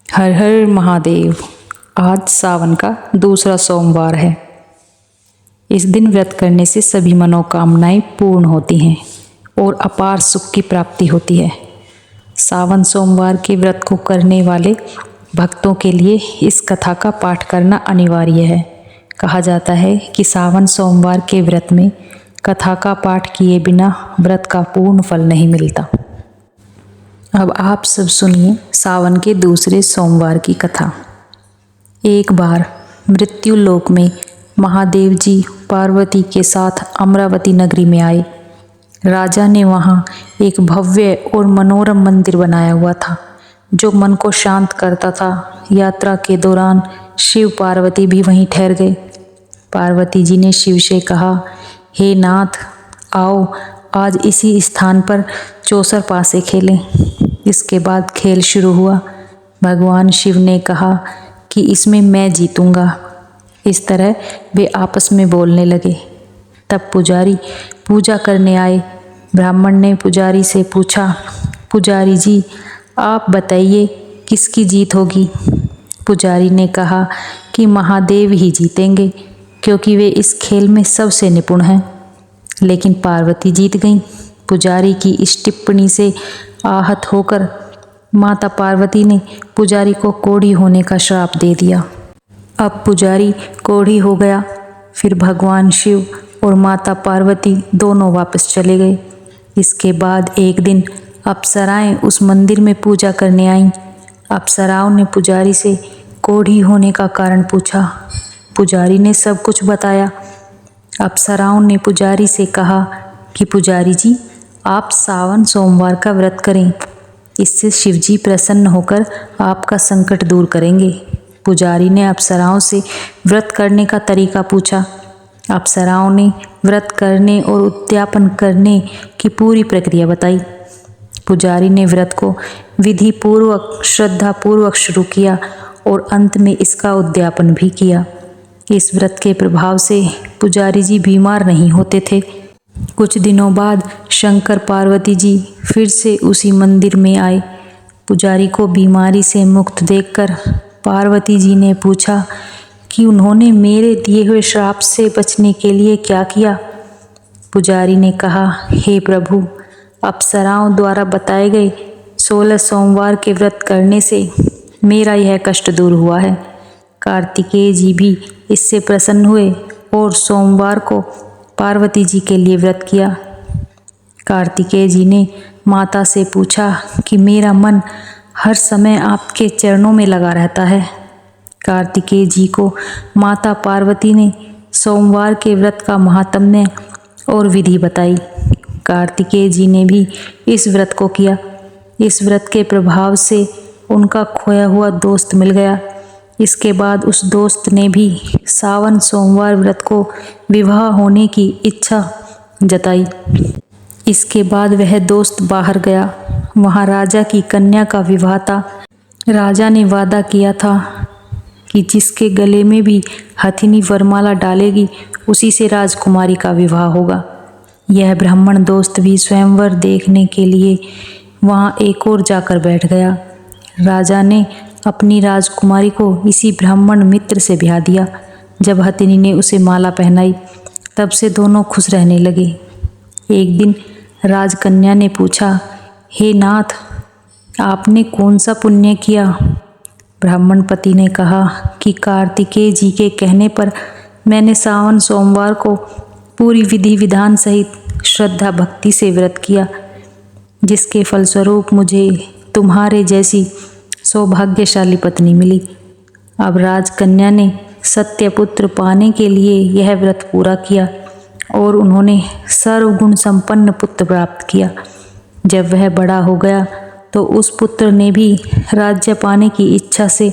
हर हर महादेव। आज सावन का दूसरा सोमवार है। इस दिन व्रत करने से सभी मनोकामनाएं पूर्ण होती हैं और अपार सुख की प्राप्ति होती है। सावन सोमवार के व्रत को करने वाले भक्तों के लिए इस कथा का पाठ करना अनिवार्य है। कहा जाता है कि सावन सोमवार के व्रत में कथा का पाठ किए बिना व्रत का पूर्ण फल नहीं मिलता। अब आप सब सुनिए सावन के दूसरे सोमवार की कथा। एक बार मृत्यु लोक में महादेव जी पार्वती के साथ अमरावती नगरी में आए। राजा ने वहाँ एक भव्य और मनोरम मंदिर बनाया हुआ था जो मन को शांत करता था। यात्रा के दौरान शिव पार्वती भी वहीं ठहर गए। पार्वती जी ने शिव से कहा, हे नाथ, आओ आज इसी स्थान पर चौसर पासे खेलें। इसके बाद खेल शुरू हुआ। भगवान शिव ने कहा कि इसमें मैं जीतूंगा। इस तरह वे आपस में बोलने लगे। तब पुजारी पूजा करने आए। ब्राह्मण ने पुजारी से पूछा, पुजारी जी आप बताइए किसकी जीत होगी। पुजारी ने कहा कि महादेव ही जीतेंगे क्योंकि वे इस खेल में सबसे निपुण हैं। लेकिन पार्वती जीत गईं। पुजारी की इस टिप्पणी से आहत होकर माता पार्वती ने पुजारी को कोढ़ी होने का श्राप दे दिया। अब पुजारी कोढ़ी हो गया। फिर भगवान शिव और माता पार्वती दोनों वापस चले गए। इसके बाद एक दिन अप्सराएं उस मंदिर में पूजा करने आईं। अप्सराओं ने पुजारी से कोढ़ी होने का कारण पूछा। पुजारी ने सब कुछ बताया। अप्सराओं ने पुजारी से कहा कि पुजारी जी आप सावन सोमवार का व्रत करें, इससे शिवजी प्रसन्न होकर आपका संकट दूर करेंगे। पुजारी ने अप्सराओं से व्रत करने का तरीका पूछा। अप्सराओं ने व्रत करने और उद्यापन करने की पूरी प्रक्रिया बताई। पुजारी ने व्रत को विधि पूर्वक श्रद्धा पूर्वक शुरू किया और अंत में इसका उद्यापन भी किया। इस व्रत के प्रभाव से पुजारी जी बीमार नहीं होते थे। कुछ दिनों बाद शंकर पार्वती जी फिर से उसी मंदिर में आए। पुजारी को बीमारी से मुक्त देखकर पार्वती जी ने पूछा कि उन्होंने मेरे दिए हुए श्राप से बचने के लिए क्या किया। पुजारी ने कहा, हे प्रभु, अप्सराओं द्वारा बताए गए 16 सोमवार के व्रत करने से मेरा यह कष्ट दूर हुआ है। कार्तिकेय जी भी इससे प्रसन्न हुए और सोमवार को पार्वती जी के लिए व्रत किया। कार्तिकेय जी ने माता से पूछा कि मेरा मन हर समय आपके चरणों में लगा रहता है। कार्तिकेय जी को माता पार्वती ने सोमवार के व्रत का महात्म्य और विधि बताई। कार्तिकेय जी ने भी इस व्रत को किया। इस व्रत के प्रभाव से उनका खोया हुआ दोस्त मिल गया। इसके बाद उस दोस्त ने भी सावन सोमवार व्रत को विवाह होने की इच्छा जताई। इसके बाद वह दोस्त बाहर गया। वहाँ राजा की कन्या का विवाह था। राजा ने वादा किया था कि जिसके गले में भी हथिनी वरमाला डालेगी उसी से राजकुमारी का विवाह होगा। यह ब्राह्मण दोस्त भी स्वयंवर देखने के लिए वहाँ एक और जाकर बैठ गया। राजा ने अपनी राजकुमारी को इसी ब्राह्मण मित्र से ब्याह दिया। जब हथिनी ने उसे माला पहनाई तब से दोनों खुश रहने लगे। एक दिन राजकन्या ने पूछा, हे नाथ, आपने कौन सा पुण्य किया। ब्राह्मण पति ने कहा कि कार्तिकेय जी के कहने पर मैंने सावन सोमवार को पूरी विधि विधान सहित श्रद्धा भक्ति से व्रत किया, जिसके फलस्वरूप मुझे तुम्हारे जैसी सौभाग्यशाली पत्नी मिली। अब राजकन्या ने सत्यपुत्र पाने के लिए यह व्रत पूरा किया और उन्होंने सर्वगुण संपन्न पुत्र प्राप्त किया। जब वह बड़ा हो गया तो उस पुत्र ने भी राज्य पाने की इच्छा से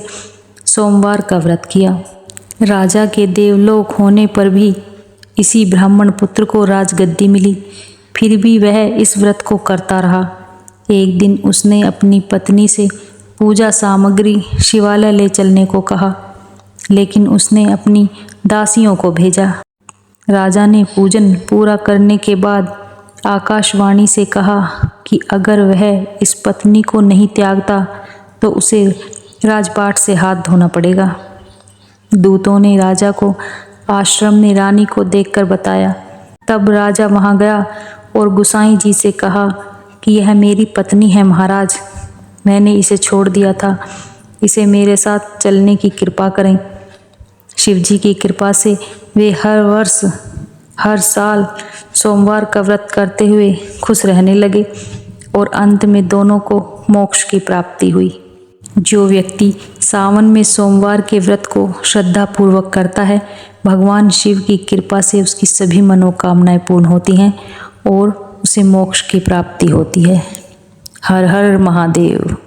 सोमवार का व्रत किया। राजा के देवलोक होने पर भी इसी ब्राह्मण पुत्र को राजगद्दी मिली। फिर भी वह इस व्रत को करता रहा। एक दिन उसने अपनी पत्नी से पूजा सामग्री शिवालय ले चलने को कहा, लेकिन उसने अपनी दासियों को भेजा। राजा ने पूजन पूरा करने के बाद आकाशवाणी से कहा कि अगर वह इस पत्नी को नहीं त्यागता तो उसे राजपाट से हाथ धोना पड़ेगा। दूतों ने राजा को आश्रम में रानी को देखकर बताया। तब राजा वहां गया और गुसाई जी से कहा कि यह मेरी पत्नी है महाराज, मैंने इसे छोड़ दिया था, इसे मेरे साथ चलने की कृपा करें। शिव जी की कृपा से वे हर वर्ष हर साल सोमवार का व्रत करते हुए खुश रहने लगे और अंत में दोनों को मोक्ष की प्राप्ति हुई। जो व्यक्ति सावन में सोमवार के व्रत को श्रद्धापूर्वक करता है, भगवान शिव की कृपा से उसकी सभी मनोकामनाएं पूर्ण होती हैं और उसे मोक्ष की प्राप्ति होती है। हर हर महादेव।